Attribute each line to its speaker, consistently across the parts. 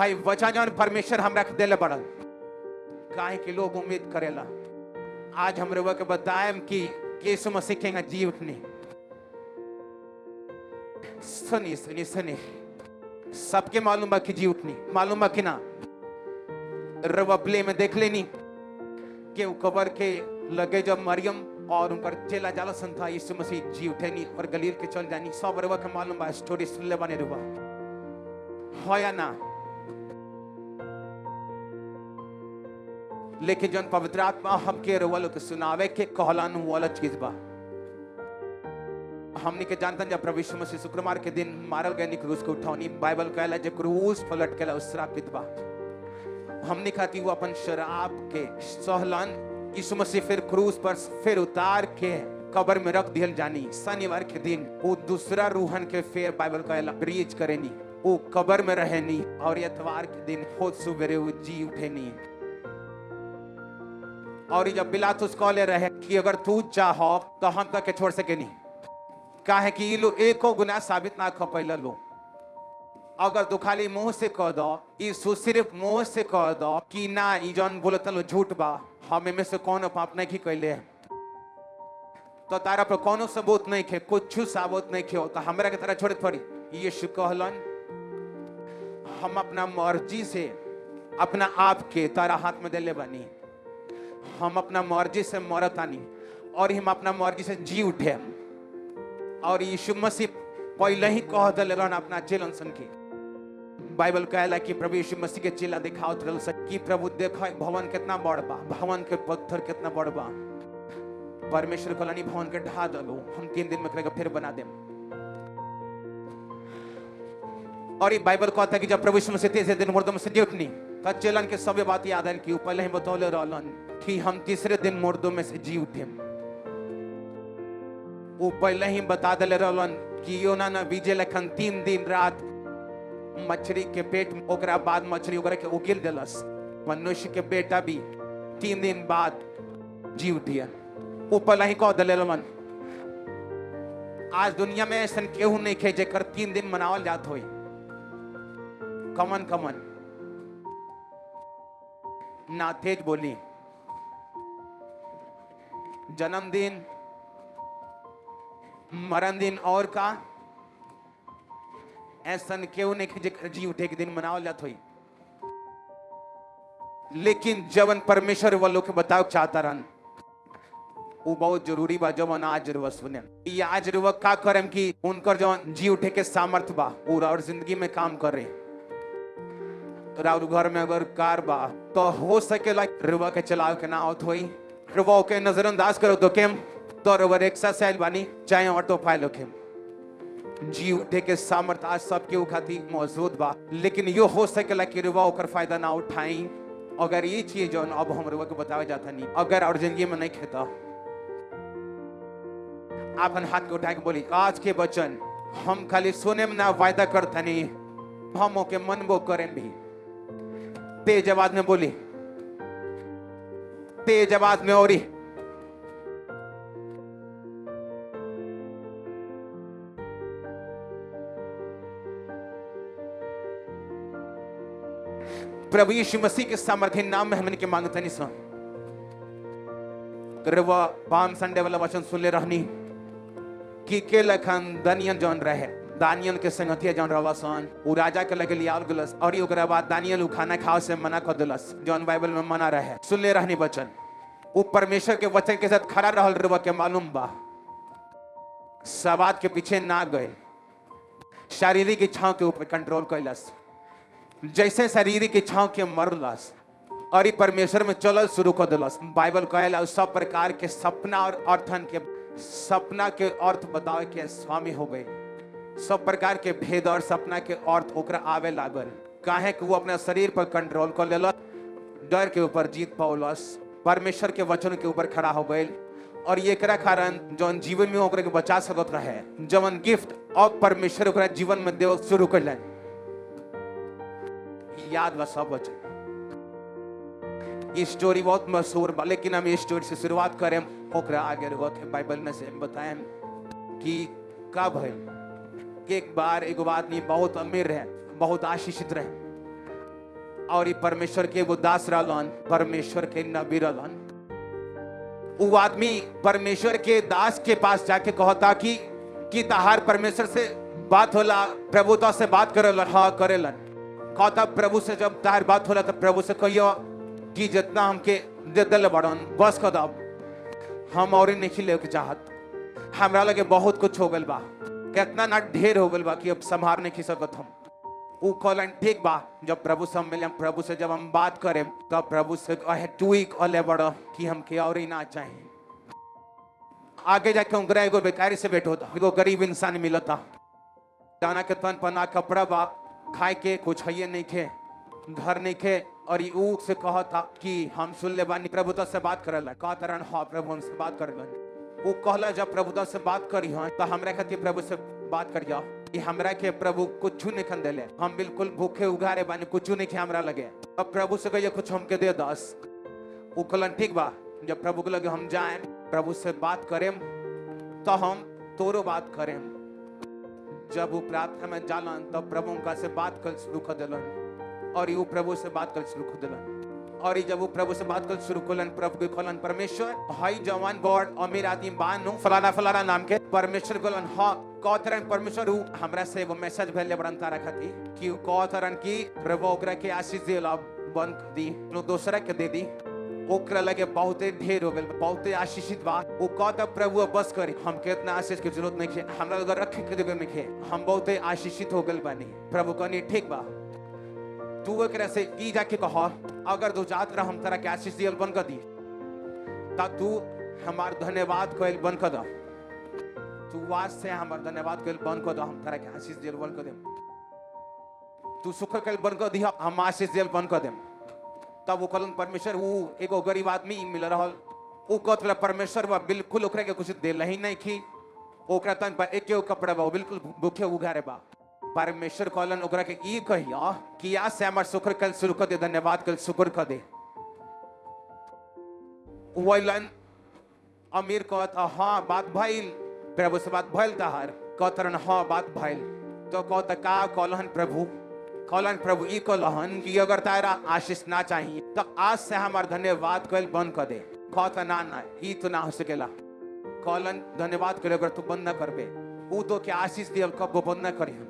Speaker 1: भाई वचन जौन परमेश्वर हमरा के देले पड़ल, काहे कि लोग उम्मीद करेला। आज हमरे वो के बताएं कि यीशु मसीह के जी उठनी। सुनी सुनी सुनी, सबके मालूम बा कि जी उठनी, मालूम बा कि ना? रवा प्ले में देख लेनी कि वो कबर के लगे जब मरियम और उनकर चेला जाला सन था, यीशु मसीह जी उठेनी और गलील के चल जानी। सब रवा के मालूम बा, स्टोरी सुन ले बने रवा, हो या ना? लेकिन जन पवित्र आत्मा हमके रवा लोग सुनावे के कहलान वाला चीज बा। हमने के जानतन जब प्रभु यीशु मसीह शुक्रवार के दिन मारल गए क्रूस को उठावनी, बाइबल कहला जब क्रूस पलट के उस श्रापित बा। हमने खाती वो अपन शराब के सहलन यीशु मसीह फिर क्रूस पर फिर उतार के कब्र में रख दियल जानी। शनिवार के दिन वो दूसरा रूहन के फिर बाइबल कहला ब्रीच करेनी, वो कब्र में रहेनी और इतवार के दिन खुद सुबेरे वो जी उठेनी। और जब पिलातुस कहले रहे कि अगर तू चाहो तो हम तक के छोड़ सके नहीं, काहे कि ये लोग एको गुनाह साबित ना कर पाइला लो। अगर तू खाली मुंह से कह दो, यीशु सिर्फ मुंह से कह दो कि ना ई जौन बोलत लो झूठ बा, हमें में से कौन पाप नहीं कैले, तो तारा पर कोनो सबूत नहीं खे, कुछ साबुत नहीं खे, तो हमरा के तरह छोड़ थोड़ी। यीशु कहलन हम अपना मर्जी से अपना आप के तारा हाथ में देले बनी, हम अपना मर्जी से मरतानी और हम अपना मर्जी से जी उठे। और यीशु मसीह पहले ही कह दिले रहन अपना चेलन सन की, बाइबल कहला कि प्रभु यीशु मसीह के चेला दिखावत रहल सन कि प्रभु देखो भवन कितना बड़ बा, भवन के पत्थर कितना बड़ बा। परमेश्वर कहलानी भवन के ढा दलो, हम 3 दिन में करेगा फिर बना देम। और ये बाइबल कहता है कि जब प्रभु यीशु मसीह 3 दिन मुर्दों में से जी उठनी, तब चेलन के सब बात याद है कि पहले ही बतौले रहलन कि हम 3रे दिन मुर्दों में से जी उठे। वो पहले ही बता दिले रहलन कि योना ना बीजे लखन 3 दिन रात मछली के पेट में, ओकरा बाद मछली ओकरा के उगिल देलस। मनुष्य के बेटा भी 3 दिन बाद जी उठिया। वो पहले ही कह दिले रहलन। आज दुनिया में ऐसा केहू नहीं खे जेकर 3 दिन मनावल जात होई। कमन कमन ना तेज बोली, जन्मदिन, मरण दिन और का ऐसा केहू नहीं खे जी उठे के दिन मनावल जात होई। लेकिन जवन परमेश्वर वो लोग के बताओ चाहता रहन, वो बहुत जरूरी बा। जवन आज रुआ सुने, ये आज रुआ का करम कि उनकर जवन जी उठे के सामर्थ बा पूरा और जिंदगी में काम करे। राउर घर में अगर कार बा तो हो सके रुआ के चलाव के ना आवत होई, रुआ के नजरअंदाज करो तो केम, तो रुआ रिक्शा से बानी चाहे ऑटो फाइल होके जी उठे के सामर्थ आज सबके उखाती मौजूद बा। लेकिन यो हो सकेला कि रुआ ओकर फायदा ना उठाई। अगर ये चीज जो अब हम रुआ को बतावे जाता नहीं, अगर और जिंदगी में नहीं खेता, आपन हाथ को उठा के बोली आज के वचन हम खाली सुने में ना वायदा करता नहीं, हम ओके मन वो करें भी। तेज आवाज में बोली, तेज आवाज में औरी प्रभु यीशु मसीह के सामर्थ्य नाम में हमने के मांगता नहीं सुन। वो पाम संडे वाला वचन सुन ले रहनी कि के लखन दानियल जौन रहे, दानियल के संगतिया जौन रवा सन, वो राजा के लगे लियाल गलस और ओकरा बाद दानियल खाना खाओ से मना कर दिलस, जौन बाइबल में मना रहे। सुन ले रहनी वचन, वो परमेश्वर के वचन के साथ खड़ा रहल रवा के मालूम बा, सवाद के पीछे ना गए, शारीरिक इच्छाओं के ऊपर कंट्रोल कैलस। जैसे शारीरिक इच्छाओं के मरलस और ये परमेश्वर में चलल शुरू कर दिलस। बाइबल कहला सब प्रकार के सपना और अर्थन के, सपना के अर्थ बतावे के स्वामी हो गए। सब प्रकार के भेद और सपना के अर्थ ओकरा आवे लागल, काहे कि वो अपना शरीर पर कंट्रोल कर लेलस, डर के ऊपर जीत पाउलस, परमेश्वर के वचन के ऊपर खड़ा हो गए। और ये कारण जौन जीवन में ओकरा के बचा सकत रहे, जवन गिफ्ट और परमेश्वर ओकरा जीवन में देव शुरू कर याद बा सब वचन। ये स्टोरी बहुत मशहूर बा, लेकिन हम इस स्टोरी से शुरुआत करें, ओकरा आगे के बाइबल में से बताएं कि कब है कि एक बार एगो आदमी बहुत अमीर रहे, बहुत आशीषित रहे, और ये परमेश्वर के वो दास रहलन, परमेश्वर के नबी रहलन। वो आदमी परमेश्वर के दास के पास जाके कहता कि तहार परमेश्वर से बात होला, प्रभुता से बात करेलन। हाँ करेलन। कहता प्रभु से जब तहार बात होला तो प्रभु से कहियो कि जितना हमके दे दिल बड़न बस कर दब, हम और नहीं ले के चाहत, हमरा लगे बहुत कुछ हो गल बा, कितना ना ढेर हो गल बा कि अब संभार नहीं सकत हम। वो कहलन ठीक बा। जब प्रभु से हम मिले, प्रभु से जब हम बात करें तब प्रभु से कहे तू ही कहले बड़ा कि हमके और ही ना चाहिए। आगे जाके उनकरा एगो बेकारी से भेंट होता, एगो गरीब इंसान मिलता, जाना के तन पना कपड़ा बा, खाए के कुछ है नहीं खे, घर नहीं खे। और ऊ से कहा था कि हम सुन ले बानी प्रभुता से बात करला। कहा तरन हाँ प्रभु हमसे बात करलन। वो कहला जब प्रभुता से बात करी हाँ तो हमरा खातिर प्रभु से बात करिया कि हमरा के प्रभु कुछ नहीं खन देले, हम बिल्कुल भूखे उघारे बानी, कुछ नहीं खे हमरा लगे। अब प्रभु से कहिए कुछ हमके दे दस। वो कहलन ठीक बा। जब प्रभु के लगे हम जाए प्रभु से बात करें तो हम तोरो बात करें। जब वो प्रार्थना में जालन तब प्रभु उनका से बात कर शुरू कर दिलन और यू प्रभु से बात कर शुरू कर दिलन। और जब वो प्रभु से बात कर शुरू करलन, प्रभु के कहलन परमेश्वर हाई जवान बॉड अमीर आदमी बानू फलाना फलाना नाम के। परमेश्वर कहलन हाँ कौतरन परमेश्वर हूँ हमरा से एगो मैसेज भेजले बड़न तारा खातिर कि कौतरन की प्रभु ओकरा के आशीष देला बंद दी, दूसरा के दे दी, ओकरा लगे बहुते ढेर हो गल, बहुते आशीषित बा। वो कहता प्रभु बस करी, हम कितना आशीष की जरूरत नहीं है, हमरा लगे रखे के जगह में खे, हम बहुते आशीषित हो गल बानी। प्रभु कहनी ठीक बा। तू एकरा से ई जाके कह अगर तू जात रह हम तेरा के आशीष दियल बन कर दी ता तू हमार धन्यवाद कहल बन कर दा, तू वाज से हमार धन्यवाद कहल बन कर दा, हम तेरा के आशीष दियल बन कर देम। तू सुख कहल बन कर दिया, हम आशीष दियल बन कर देम। तब वो कहलन परमेश्वर वो एगो गरीब आदमी मिल रहल, वो कहत परमेश्वर बा बिल्कुल ओकरा के कुछ देला ही नहीं की, ओकरा तन पर एक कपड़ा बा बिल्कुल भूखे उघारे बा। परमेश्वर कहलन ओकरा के ई कहिया कि आज से हमार शुक्र कल शुरू कर दे, धन्यवाद कल शुक्र कर दे। वैलन अमीर कहता हाँ बात भइल, प्रभु से बात भइल तहार, कहतरन हाँ बात भइल। तो कहता का कहलन प्रभु, कहलन प्रभु ई कहलन कि अगर तारा आशीष ना चाहिए तो आज से हमार धन्यवाद कल बंद कर दे। कहता ना ई तो ना हो सकेला। कहलन धन्यवाद करे अगर तू बंद ना करबे ऊ तो के आशीष दियल कब बंद ना करी।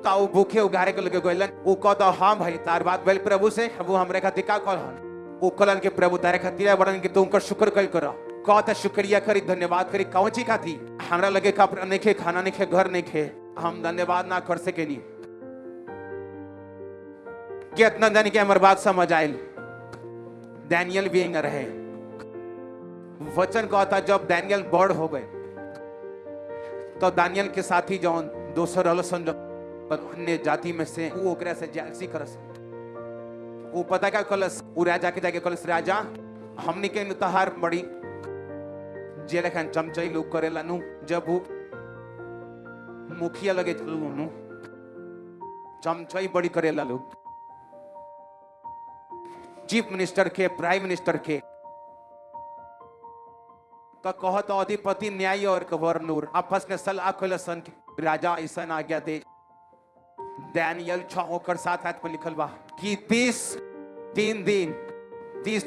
Speaker 1: ताऊ भूखे उगारे के लगे गइलन, ऊ कहता हाँ भाई तार बात भइल प्रभु से, वो हमरे खातिर का कहलन। ऊ कहलन के प्रभु तारे खातिर बड़न कि तू उनका शुक्र कल कर। कहता शुक्रिया करी धन्यवाद करी कौन ची खाती, हमरा लगे कपड़ा नहीं खे, खाना नहीं खे, घर नहीं खे, हम धन्यवाद ना कर सके नहीं। कितना दिन के हमार बात समझ आयल। डैनियल भी न रहे, वचन कहता जब डैनियल बड़ हो गए तो दानियल के साथी जौन दोसर अलसन अन्य जाति में से वो ओकरा से जालसी करस। वो पता क्या कलस, वो राजा के जाके कलस राजा हमनी के तहार बड़ी जे लेखन चमचई लोग करेला नु, जब वो मुखिया लगे नु चमचई बड़ी करेला लोग, चीफ मिनिस्टर के प्राइम मिनिस्टर के तो कहत अधिपति न्याय और गवर्नर आपस में सलाह कलसन राजा ऐसा आज्ञा दे। डैनियल 6 होकर 7 हाथ पर लिखल बा कि 30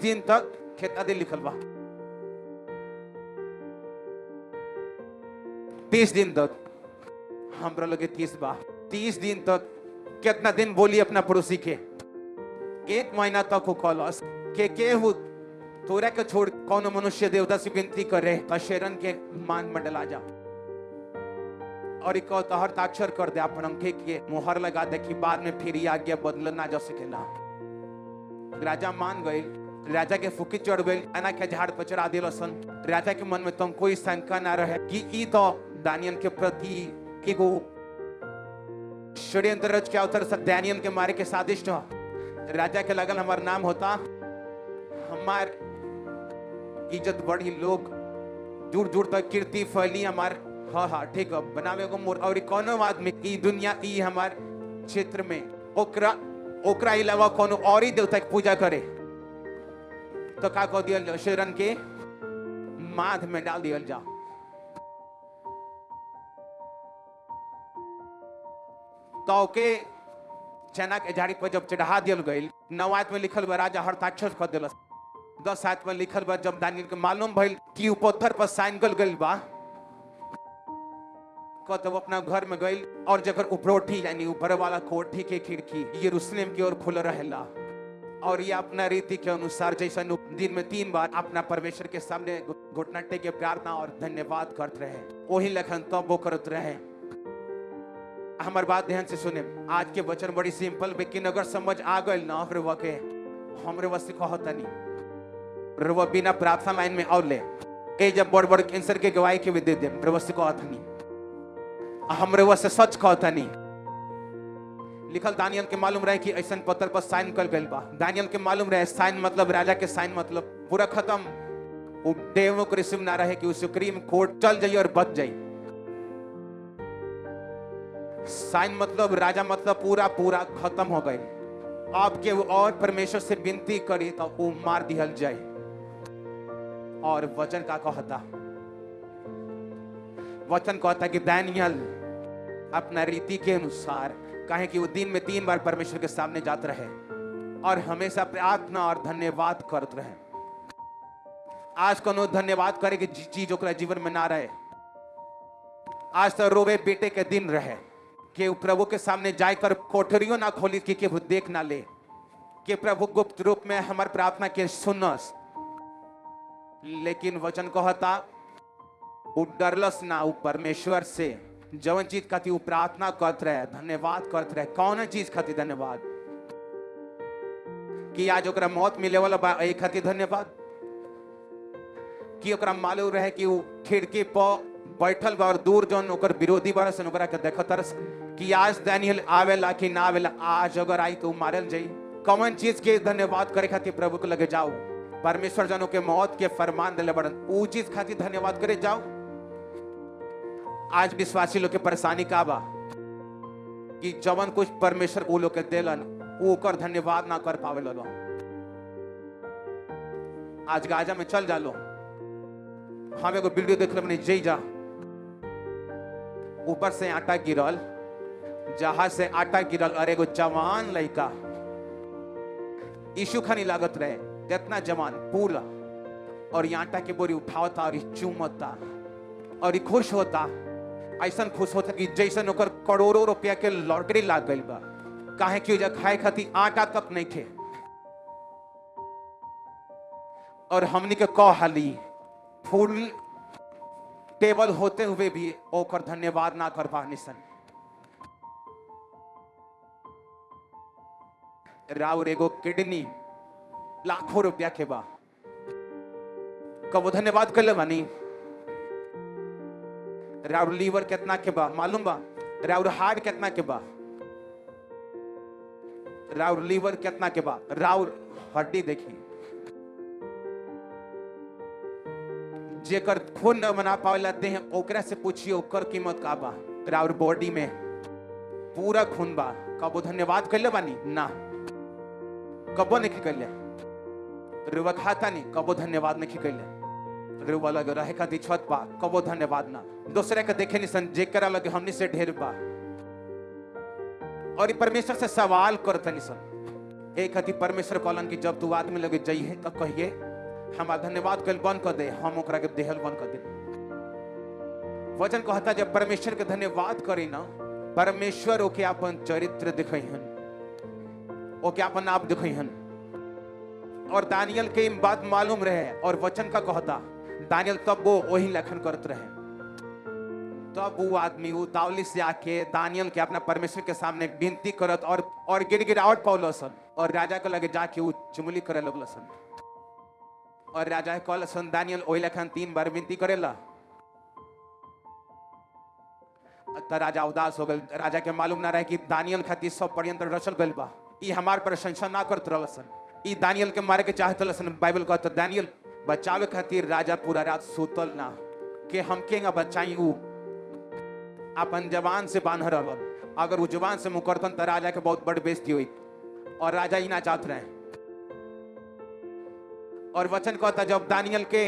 Speaker 1: दिन तक खेता दिन लिखल बा, 30 दिन तक हमरा लगे 30 बा, 30 दिन तक कितना दिन बोली अपना पड़ोसी के, 1 महीना तक हो कॉलस के हो तोरा के छोड़ कौन मनुष्य देवता से विनती करे तो शेरन के मान मंडल आ जा और एक हस्ताक्षर कर दे अपन अंके के मोहर लगा दे कि बाद में फिर आज्ञा बदल ना जा सकेला। राजा मान गए, राजा के फुकी चढ़ गई, अना के झाड़ पर चढ़ा दिल सन। राजा के मन में तुम कोई शंका ना रहे कि ई तो दानियल के प्रति एगो षड्यंत्र रच के अवतर से दानियल के मारे के साजिश हो। राजा के लगन हमार नाम होता, हमार इज्जत बढ़ी, लोग दूर दूर तक कीर्ति फैली हमार। हाँ ठीक है बनावे को मोर और कोनो आदमी ई दुनिया ई हमार क्षेत्र में ओकरा अलावा कोनो और ही देवता की पूजा करे तो का कह दिया शेरन के माध में डाल दिया जा। तो के चना के झाड़ी पर जब चढ़ा दियल गई, 9 आयत में लिखल बा राजा हस्ताक्षर कर दिलस। 10 आयत में लिखल बा जब दानियल के मालूम भइल कि उ पत्थर पर साइन गल गइल बा, तब अपना घर में गई और जगह उपरोठी यानी ऊपर वाला कोठी के खिड़की यरूशलेम की ओर खुल रहेला और ये अपना रीति के अनुसार जैसे दिन में 3 बार अपना परमेश्वर के सामने घुटना टेक के प्रार्थना और धन्यवाद करते रहे, वही लखन तब वो करते रहे। हमार बात ध्यान से सुने, आज के वचन बड़ी सिंपल, लेकिन अगर समझ आ गई ना फिर वह के हमरे वस्ती कहता नहीं वो बिना प्रार्थना लाइन में और ले ए जब बड़ बड़ कैंसर के गवाही के भी दे दे वस्ती कहता नहीं, हमरे वह से सच कहता नहीं। लिखल दानियल के मालूम रहे कि ऐसा पत्थर पर साइन कर गइल बा। दानियल के मालूम रहे साइन मतलब राजा के साइन मतलब पूरा खत्म, वो डेमोक्रेसी ना रहे कि सुप्रीम कोर्ट चल जाइए और बच जाइए। साइन मतलब राजा मतलब पूरा पूरा खत्म हो गए। आपके और परमेश्वर से विनती करी तो वो मार दिहल जाए। और वचन का कहता, वचन कहता कि दानियल अपना रीति के अनुसार कहे कि वो दिन में 3 बार परमेश्वर के सामने जाते रहे और हमेशा प्रार्थना और धन्यवाद करते रहे। आज कोनो धन्यवाद करे कि चीज ओकरा जीवन में ना रहे। आज तो रोवे बेटे के दिन रहे कि प्रभु के सामने जाकर कोठरियों ना खोली कि केहू देख ना ले, कि प्रभु गुप्त रूप में हमार प्रार्थना के सुनस। लेकिन वचन कहता वो डरलस ना, वो परमेश्वर से जवन चीज खाती वो प्रार्थना करते रहे, धन्यवाद करते रहे। कौन चीज खाती धन्यवाद? कि आज ओकरा मौत मिले वाला बा एक खाती धन्यवाद, कि ओकरा मालूम रहे कि वो खिड़की पर बैठल बा और दूर जौन ओकर विरोधी बरसन ओकरा के देखत तरस कि आज दानियल आवेला कि ना आवेला, आज अगर आई तो मारल जाई। कौन चीज के धन्यवाद करे खातिर प्रभु को लगे जाओ? परमेश्वर जनों के मौत के फरमान दिले बड़न, वो चीज खातिर धन्यवाद करे जाओ। आज विश्वासी लोग के परेशानी का बा कि जवन कुछ परमेश्वर वो लोग के देलन वो कर धन्यवाद ना कर पावे लो। आज गाजा में चल जालो, हम एगो वीडियो देख ले जई जा, ऊपर से आटा गिरल, जहाज से आटा गिरल और एगो जवान लड़का यीशु खानी लागत रहे, जितना जवान पूरा, और ये आटा के बोरी उठावता और चूमता और खुश होता। ऐसा खुश होता कि जैसन ओकर करोड़ों रुपया के लॉटरी लाग गई बा। काहे कि जा खाए खाती आटा तक नहीं थे। और हमनी के कहली फुल टेबल होते हुए भी ओकर धन्यवाद ना कर पानी सन। राउर एगो किडनी लाखों रुपया के बा, कब धन्यवाद कर ले बानी? राउर लीवर कितना के बा मालूम बा? राउर हार्ट कितना के बा? राउर लीवर कितना के बा? राउर हड्डी देखी, जेकर खून न बना पावे लाते हैं ओकरा से पूछिए ओकर कीमत का बा। राउर बॉडी में पूरा खून बा, कबो धन्यवाद कर ले बानी? ना, कबो नहीं कर ले। रुआ खाता नहीं, कबो धन्यवाद नहीं कर ले। रुआ लगे रहे का छत बा, कबो धन्यवाद ना। दूसरे के देखे नहीं सन, जेकरा लगे हमनी से ढेर बा। और परमेश्वर से सवाल करते नहीं सन। एक हती परमेश्वर कहलन कि जब तू आदमी लगे जाइए तो कहिए हमारा धन्यवाद कल बंद कर दे, हम ओकरा के देहल बंद कर दे। वचन कहता जब परमेश्वर के धन्यवाद करी ना, परमेश्वर ओके अपन चरित्र दिखैहन, ओके अपन आप दिखैहन। और दानियल के बात मालूम रहे और वचन का कहता दानियल तब वो वही लेखन करते रहे। तब वो आदमी उतावली से आके दानियल के अपना परमेश्वर के सामने विनती करत और गिड़गिड़ाहट पौलसन और राजा को लगे जाके वो चुमली करे लगलसन। और राजा कहलसन दानियल ओही लेखन 3 बार विनती करेला। तो राजा उदास हो गए। राजा के मालूम ना रहे कि दानियल खातिर सब पर्यंत रचल गइल बा। ई हमार प्रशंसा ना करत रहलसन, ई दानियल के मारे के चाहत रहलसन। बाइबल कहता दानियल बचावे खातिर राजा पूरा रात सुतल ना कि हम केंगा बचाई। ऊ अपन जवान से बांध रहल, अगर वो जवान से मुकरतन तो राजा के बहुत बड़ बेइज्जती हुई और राजा ही ना चाहत रहे। और वचन कहता जब दानियल के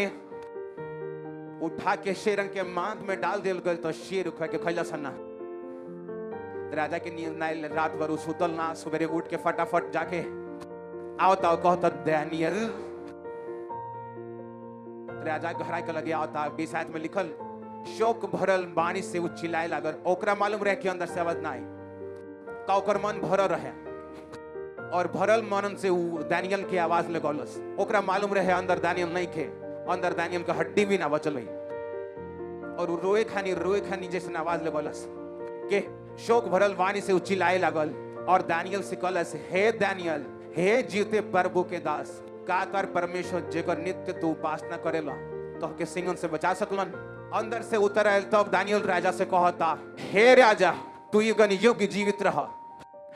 Speaker 1: उठा के शेरन के मांद में डाल दिल गए तो शेर उखा के खैला सन्ना। राजा के नींद रात भर सुतल ना, सवेरे उठ के फटाफट जाके आवता कहता दानियल। राजा घबराए के लगे आवता 20 आयत में लिखल शोक भरल वाणी से वो चिल्लाए लागल। ओकरा मालूम रहे कि अंदर से आवाज ना आई, तो ओकर मन भरल रहे और भरल मन से वो दानियल के आवाज लगौलस। ओकरा मालूम रहे अंदर दानियल नहीं खे, अंदर दानियल का हड्डी भी ना बचल है। और वो रोए खानी जैसे आवाज लगौलस के शोक भरल वाणी से चिल्लाए लागल और दानियल से कहलस, हे दानियल, हे जीवते प्रभु के दास, का कर परमेश्वर जेकर नित्य तू उपासना करेला तो के सिंगन से बचा सकलन। अंदर से उतर आयल तब दानियल राजा से कहता, हे राजा, तू युगन युग जीवित रह।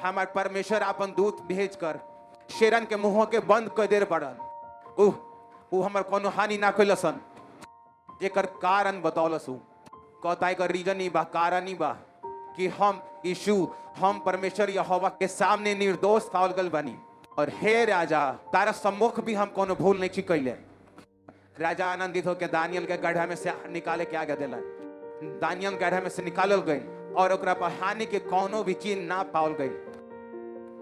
Speaker 1: हमार परमेश्वर अपन दूत भेज कर शेरन के मुंह के बंद कर दे पड़ल। उ हमर कोनो हानि ना कैलसन। एकर कारण बतौलसु। कहता एकर रीजन ही बा, कारण ही बा कि हम यीशु, हम परमेश्वर यहोवा के सामने निर्दोष पावल गल बनी। और हे राजा, तारा सम्मुख भी हम कोनो भूल नहीं कैले। राजा आनंदित होकर दानियल के गड्ढा में से निकाले के आगे दिलन। दानियल गड्ढा में से निकालल गई और ओकरा पर हानि के कोनो भी चीज ना पावल गई,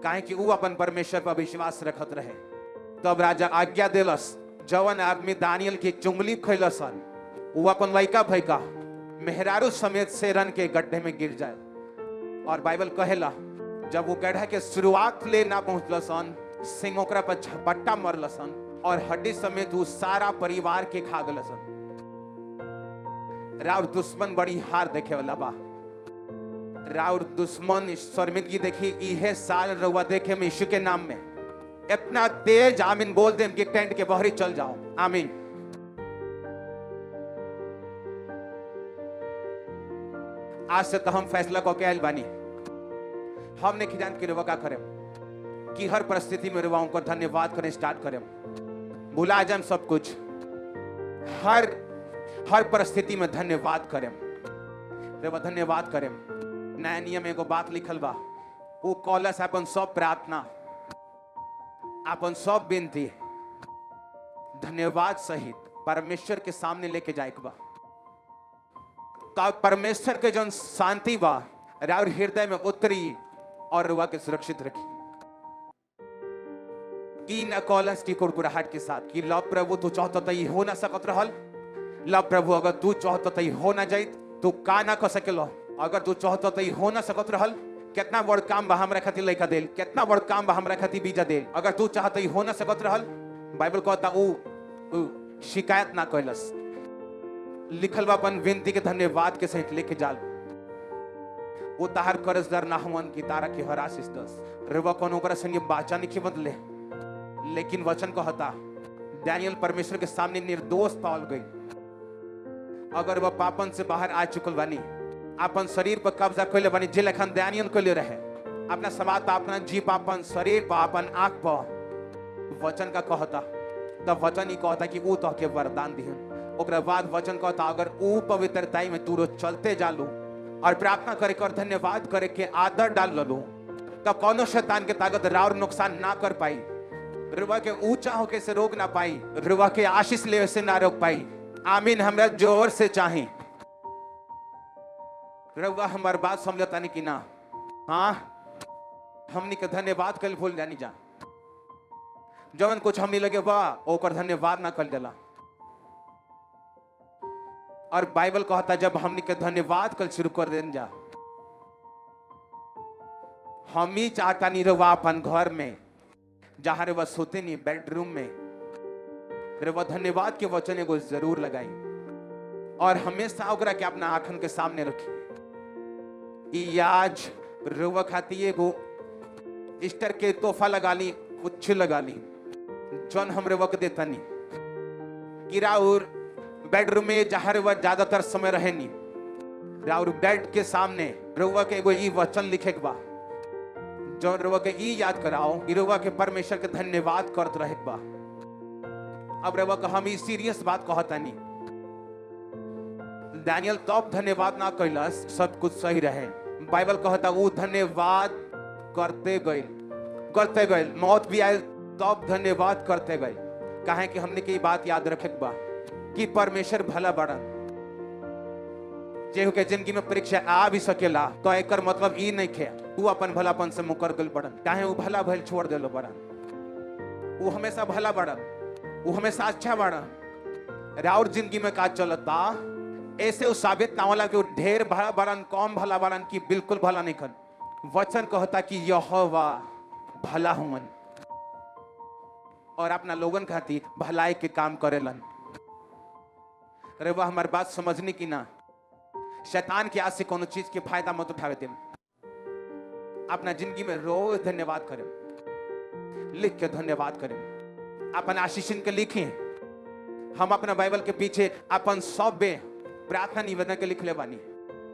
Speaker 1: काहे कि वो अपन परमेश्वर पर विश्वास रखत रहे। तब राजा आज्ञा दिलस, जवन आदमी दानियल की चुंगली खैलसन वो अपन लइका भैका मेहरारू समेत शेरन के गड्ढे में गिर जाए। और बाइबल कहेला जब वो गड्ढा के शुरुआत ले ना पहुंचलसन, सिंह ओकरा पर झपट्टा मरलसन और हड्डी समेत वो सारा परिवार के खा गलसन। राउर दुश्मन बड़ी हार देखे वाला बा। राउर दुश्मन शर्मिंदगी देखी इहे साल रउआ देखे में यीशु के नाम में इतना तेज आमीन बोल दे कि टेंट के बहरी चल जाओ। आमीन। आज से तो हम फैसला को क्या बानी, हमने खिजान की रुआ का करें कि हर परिस्थिति में रुआ उनको धन्यवाद करें स्टार्ट करें। भुला जाए सब कुछ, हर परिस्थिति में धन्यवाद करें। रुआ धन्यवाद करें। नया नियम एगो बात लिखल बा, वो कॉलस अपन सब प्रार्थना, अपन सब विनती धन्यवाद सहित परमेश्वर के सामने लेके जाए बा। तो परमेश्वर के जो शांति बा राउर हृदय में उतरी और रुआ के सुरक्षित रखी। की न कॉलस की कुरकुराहट के साथ कि लव प्रभु तू चाहता तो हो ना सकत रहल। लव प्रभु अगर तू चाहता तो हो ना जाइत, तू का ना कर सकेलो। अगर तू चाहता तो हो ना सकत रहल। कितना बड़ काम बा हमरा खातिर लइका देल, कितना बड़ काम बा हमरा खातिर बीजा देल। अगर तू चाहता हो ना सकत रहल। बाइबल कहता ऊ शिकायत ना कैलस, लिखल बा अपन विनती के धन्यवाद के सहित लेके जाल। वो तार कर्जदार ना हुवन कि तारा के हर आशीष दस। रुआ कौन ओकरा संगे बाचा नहीं बदले, लेकिन वचन कहता दानियल परमेश्वर के सामने निर्दोष पावल गई। अगर वह पापन से बाहर आ चुकल बानी, अपन शरीर पर कब्जा कैले बानी, जे लखन दानियल कैले रहे, अपना समात अपना जीप अपन शरीर पर अपन आंख पर वचन का कहता। तब वचन ही कहता कि वो तो के वरदान दिहन। ओकरा बाद वचन कहता अगर वो पवित्रताई में तू रोज चलते जालू और प्रार्थना करे कर धन्यवाद करे के आदर डाल लो, तो कौनो शैतान के ताकत राउर नुकसान ना कर पाई। रुआ के ऊंचा होके से रोक ना पाई, रुआ के आशीष ले से ना रोक पाई। आमीन। हमरा जोर से चाहे रुआ हमार बात समझता नहीं कि ना। हाँ, हमनी के धन्यवाद कल भूल जानी जा। जवन कुछ हमनी लगे बा ओकर धन्यवाद ना कर देला। और बाइबल कहता जब हमनी के धन्यवाद कल शुरू कर देन जा, हम ही चाहता नहीं रुआ अपन घर में जहां रुआ सोते नहीं बेडरूम में रुआ धन्यवाद के वचन एगो जरूर लगाई और हमेशा ओकरा के अपना आंखन के सामने रखी। आज रुआ खाती एगो ईस्टर के तोहफा लगा ली, कुछ लगा ली जौन हम रुआ के देता नहीं कि राउर बेडरूम में जहां रुआ ज्यादातर समय रहे नहीं, राउर बेड के सामने रुआ के एगो ई वचन लिखे के बा जो रुआ के ई याद कराओ कि रुआ के परमेश्वर के धन्यवाद करत रहे बा। अब रुआ का हम ई सीरियस बात कहता नहीं। दानियल तब धन्यवाद ना कैलस, सब कुछ सही रहे। बाइबल कहता वो धन्यवाद करते गए, मौत भी आयल तब धन्यवाद करते गए। काहे कि हमने की बात याद रखे बा कि परमेश्वर भला बड़न। जेहू के जिंदगी में परीक्षा आ भी सकेला तो एकर मतलब ई नहीं खे तू अपन भलापन से मुकर गल बड़न, काहे उ भला भल छोड़ देलो बड़न। उ हमेशा भला बड़न, उ हमेशा अच्छा बड़न। राउर जिंदगी में का चलता ऐसे उ साबित ना होला कि उ ढेर भला बड़न कम भला बड़न की बिल्कुल भला नहीं खन। वचन कहता कि यहोवा भला हुवन और अपना लोगन खातिर भलाई के काम करेलन। अरे वह हमारी बात समझनी की ना, शैतान की आज से कोनो चीज के फायदा मत उठावे दें। अपना जिंदगी में रोज धन्यवाद करें, लिख के धन्यवाद करें, अपन आशीषन के लिखें। हम अपना बाइबल के पीछे अपन सब प्रार्थना निवेदन के लिख ले बानी,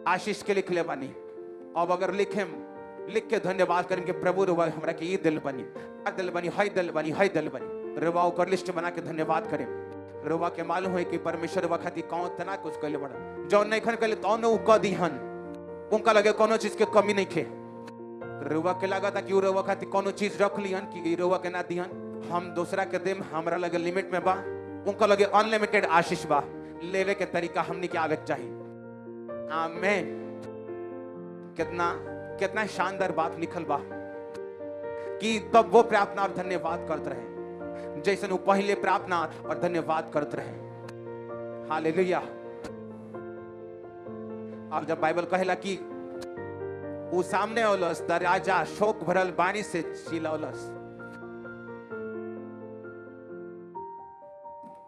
Speaker 1: आशीष के लिख ले बानी। अब अगर लिख के धन्यवाद करेंगे प्रभु रुआ हमरा के ये दिल बनी, दिल बनी, हाय दिल बनी, हाय दिल बनी। रुआ ओकर लिस्ट बना के धन्यवाद करें। रुआ के मालूम है कि परमेश्वर रुआ खातिर कौन तना कुछ कहले बड़ा जो नहीं खन कहले तो उ क दीहन, उनका लगे कोनो चीज के कमी नहीं खे। रुआ के लगा था कि रुआ खातिर कोनो चीज रख लिहन कि रुआ के ना दीहन, हम दूसरा के देम, हमरा लगे लिमिट में बा, उनका लगे अनलिमिटेड आशीष बा। लेवे के तरीका हमनी के आवे चाहिए। आमीन। कितना शानदार बात लिखल बा कि तब वो प्रार्थना और धन्यवाद करते रहे जैसे वो पहले प्रार्थना और धन्यवाद करते रहे। हालेलुया। अब जब बाइबल कहेला कि वो सामने ओलस दरवाजा शोक भरल बानी से चिल्लौलस,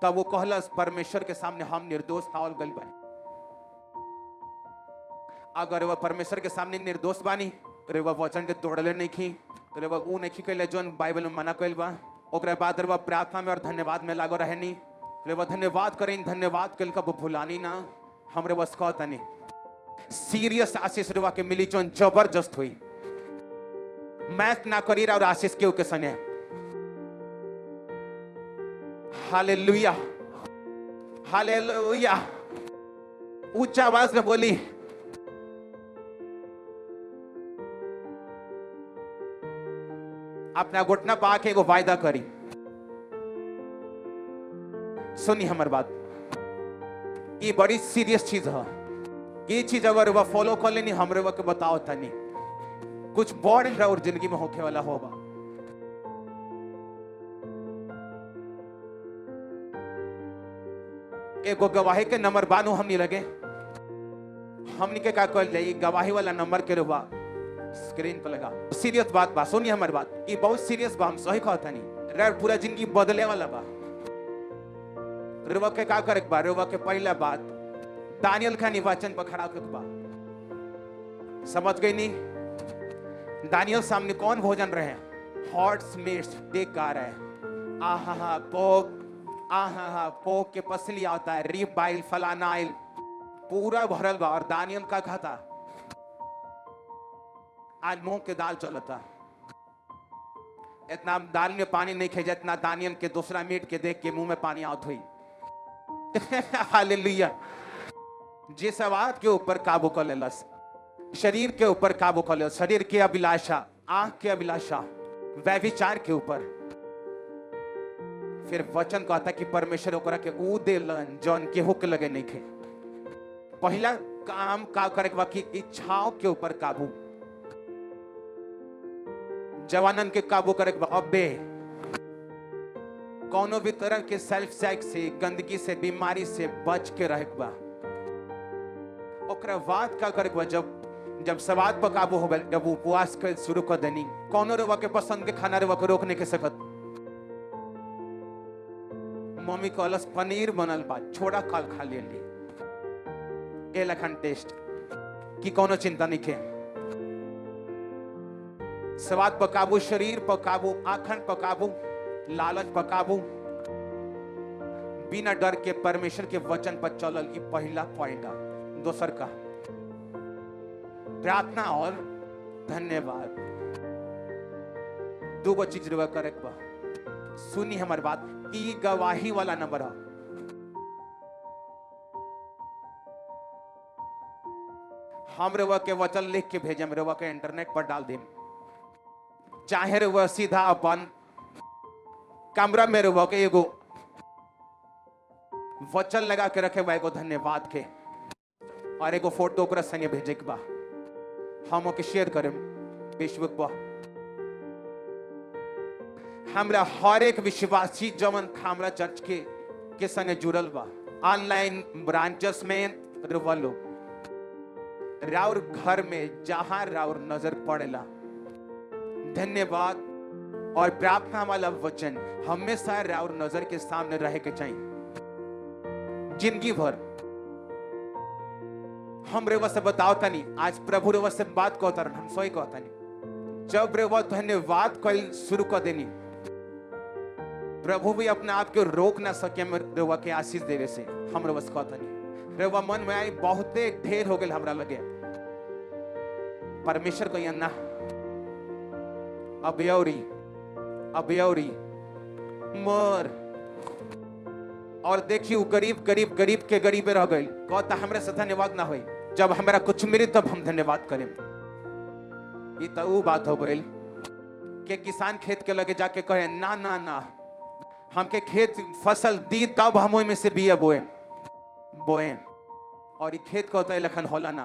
Speaker 1: तब वो कहलस परमेश्वर के सामने हम निर्दोष पावल गइल बानी। अगर वह परमेश्वर के सामने निर्दोष बानी, रे वह वचन के तोड़ले नहीं खी, रे वह ऊ नहीं कैले जोन बाइबल में मना कइल बा। ओकरे बाद रे वह प्रार्थना में और धन्यवाद में लागो रहनी। रे वह धन्यवाद करें, धन्यवाद कइल का भुलानी ना। हमरे बस कहतनी सीरियस आशीष रुआ के मिली जोन जबरदस्त हुई। मैथ ना करी और आशीष के उके सने। Hallelujah, hallelujah. ऊंचा आवाज में बोली, अपना घुटना पा के एगो वायदा करी। सुनी हमार बात, ये बड़ी सीरियस चीज है। ये चीज अगर वह फॉलो कर लेनी हमरे वह के बताओ तनी कुछ बड़ और जिंदगी में होके वाला होगा। एगो गवाही के नंबर बानू हमनी लगे, हमनी के का कर ले गवाही वाला नंबर के रुआ स्क्रीन पर लगा। सीरियस बात बा, सुनिए हमारी बात, ये बहुत सीरियस बा। हम सही कहता नहीं रे, पूरा जिंदगी बदले वाला बा। रुआ के का करे बा, रुआ के पहला बात दानियल खानी वचन पर खड़ा होके बा। समझ गई नहीं? दानियल सामने कौन भोजन रहे? हॉट मीट्स देख का रहा है। आहा पोक, आहा पोक के पसली आता है, रिब बाइल फलानाइल पूरा भरल बा। और दानियल का खाता आज मुंह के दाल चलता। इतना दाल में पानी नहीं खे जितना दानियल के दूसरा मीट के देख के मुंह में पानी आउट हुई। हालेलुया। जे सवाद के ऊपर काबू कर लेलस, शरीर के ऊपर काबू कर लेलस, शरीर के अभिलाषा, आंख के अभिलाषा, व्यभिचार के ऊपर। फिर वचन कहता कि परमेश्वर ओकरा के ऊ देलन जौन केहू के लगे नहीं खे। पहला काम का करे के बाकी इच्छाओं के ऊपर काबू, जवानन के काबू करे के अबे कोनो भी तरह के सेल्फ सेक्स से, गंदगी से, बीमारी से बच के रहे बा। ओकरा बाद का करे जब स्वाद पर काबू हो गए, जब उपवास कर शुरू कर देनी, कोनो रेवा के पसंद के खाना रेवा को रोक नहीं के सकत। मम्मी कहलस पनीर बनल बा, छोड़ा काल खा ले ली, ए लखन टेस्ट की कोनो चिंता नहीं के। स्वाद पर काबू, शरीर पर काबू, आंखन पर काबू, लालच पर काबू, बिना डर के परमेश्वर के वचन पर चलल। की पहला पॉइंट। दोसर का प्रार्थना और धन्यवाद, दो चीज रुआ करे बा। सुनी हमारी बात, ई गवाही वाला नंबर है। हम रुआ के वचन लिख के भेजम, रुआ के इंटरनेट पर डाल देम, चाहे रुआ सीधा अपन कमरा में रुआ के एगो वचन लगा के रखे हुआ एगो धन्यवाद के। और एगो फोटो ओकरा संगे भेजे के बा, हम ओके शेयर करें फेसबुक पर। हमरा हर एक विश्वासी जवन हमरा चर्च के संगे जुड़ल बा, ऑनलाइन ब्रांचेस में रवलो राउर घर में जहां राउर नजर पड़ेला, धन्यवाद और प्रार्थना वाला वचन हमेशा राउर नजर के सामने रहे के चाहिए जिंदगी भर। हम रेवा से बताओ तनी, आज प्रभु रेवा से बात कहता रहा, हम सोई कहता नहीं, जब रेवा धन्यवाद कल शुरू कर देनी, प्रभु भी अपने आप को रोक ना सके रेवा के आशीष देवे से। हम रेवा से कहता नहीं, रेवा मन में आई बहुते ढेर हो गए हमरा लगे, परमेश्वर को ना अबयौरी मोर, और देखिए गरीब गरीब गरीब के गरीबे रह गए, कहता हमरा से धन्यवाद ना होई, जब हमरा कुछ मिले तब हम धन्यवाद करें। ये तो वो बात हो गई कि किसान खेत के लगे जाके कहे ना ना ना, हमके खेत फसल दी तब हम में से बिया बोए, और ये खेत कहता है लखन होला ना,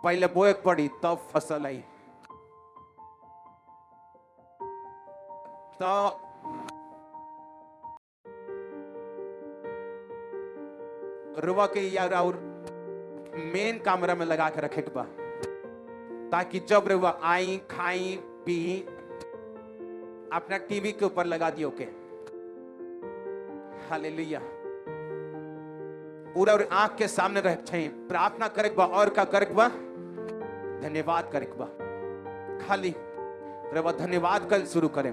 Speaker 1: पहले बोए पड़ी तब फसल आई। तो रुआ के यार और मेन कैमरा में लगा के रखे के बा, ताकि जब रुआ आई खाई पी अपना टीवी के ऊपर लगा दियो के। हालेलुया। पूरा और आंख के सामने रह चाहिए, प्रार्थना करे बा और का करे बा, धन्यवाद करे बा। खाली रुआ धन्यवाद कल शुरू करें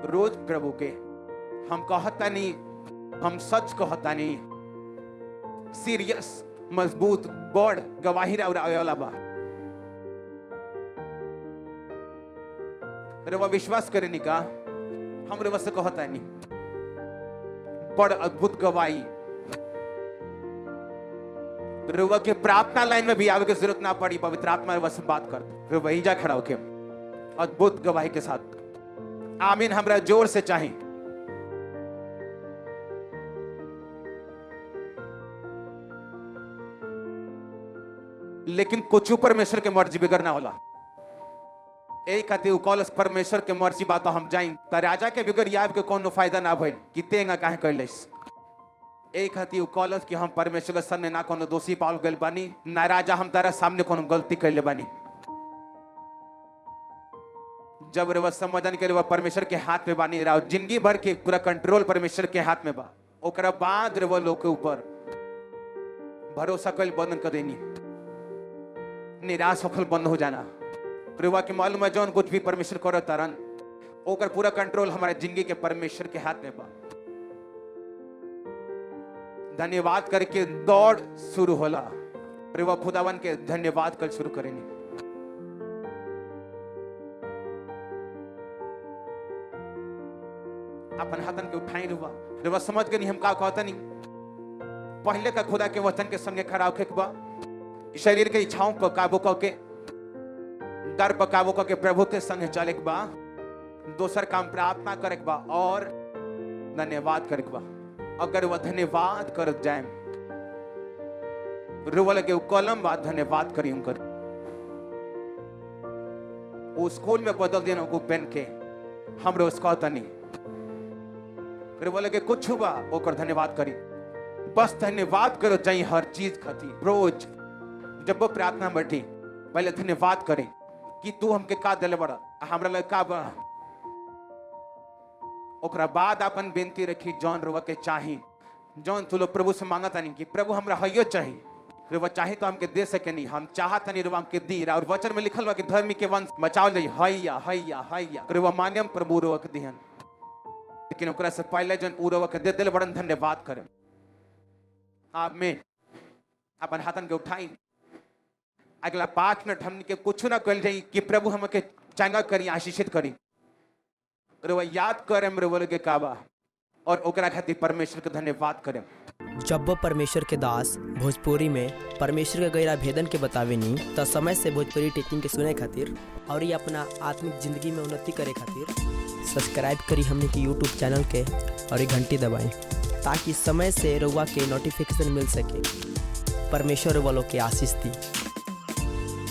Speaker 1: रोज प्रभु के। हम कहता नहीं, हम सच कहता नहीं, सीरियस मजबूत बड़ गवाही और आयोला बा। रेवा विश्वास करे नहीं का, हम रेवा से कहता नहीं, बड़ अद्भुत गवाही। रेवा के प्रार्थना लाइन में भी आवे की जरूरत ना पड़ी, पवित्र आत्मा रेवा से बात कर, वे वही जा खड़ा होके अद्भुत गवाही के साथ। आमीन हमरा जोर से चाहिए। लेकिन कुछ परमेश्वर के मर्जी बिगड़ना होला, एक खातिर कॉलेज परमेश्वर के मर्जी बात हम जाई त राजा के बिगड़ याब के कोनो फायदा ना भइल कि तेंगा काहे कैलेस। एक खातिर कॉलेज कि हम परमेश्वर के सामने ना कोनो दोषी पावल गइल बानी, ना राजा हम तारा सामने कोनो गलती कैले बानी। जब रे समझन के रे परमेश्वर के हाथ में बानी रहा, जिंदगी भर के पूरा कंट्रोल परमेश्वर के हाथ में बा, ओकरा बाद रे वो लोग के ऊपर भरोसा कल बंद कर देनी, निराश होखल बंद हो जाना। प्रभु के मालूम है जौन कुछ भी परमेश्वर करो तारन, ओकर पूरा कंट्रोल हमारे जिंदगी के परमेश्वर के हाथ में बा। धन्यवाद करके दौड़ शुरू होला, प्रभु खुदावन के धन्यवाद कल शुरू करेंगे। अपन हाथन के उठाई रुआ समझ के नहीं हम का कहता नहीं, पहले का खुदा के वचन के संगे खड़ा होके बा, शरीर के इच्छाओं पर काबू करके, डर पर काबू करके प्रभु के संगे चले के बा। दोसर काम प्रार्थना करे के बा और धन्यवाद करे के बा। अगर वह धन्यवाद कर जाए, रुआ लगे कलम बात धन्यवाद करी हम कर, वो स्कूल में बदल देना को पेन के हम रोज कहता नहीं, फिर बोले कि कुछ हुआ ओकर धन्यवाद करी, बस धन्यवाद करो जाई हर चीज खाती। रोज जब वो प्रार्थना बैठी पहले धन्यवाद करे कि तू हमके का दिले बड़ा, हमरा लगे का बा, ओकरा बाद अपन बेनती रखी जौन रुआ के चाही, जौन तू लोग प्रभु से मांगता नहीं कि प्रभु हमरा हइयो चाहिए, रुआ चाहे तो हमके दे सके नहीं, हम चाहता नहीं रुआ हमके दी। और वचन में लिखल बा कि धर्मी के वंश बचाओ ले, हैया हैया हैया रुआ मान्यम प्रभु रुआ के दिहन, लेकिन ओकरा से पहले जन उरवा के दे दिल बड़न धन्यवाद करें। आमीन। अपन हाथन के उठाई, अगला 5 मिनट हमने के कुछ ना कल जाई कि प्रभु हमके चंगा करी, आशीषित करी, रुआ याद करें रुआ के काबा और ओकरा खातिर परमेश्वर के धन्यवाद करें।
Speaker 2: जब वो परमेश्वर के दास भोजपुरी में परमेश्वर के गैरा भेदन के बतावेनी तो समय से भोजपुरी टीचिंग के सुने खातिर और ये अपना आत्मिक जिंदगी में उन्नति करे खातिर सब्सक्राइब करी हमने की यूट्यूब चैनल के और एक घंटी दबाएं ताकि समय से रउआ के नोटिफिकेशन मिल सके। परमेश्वर वालों के आशीष दी।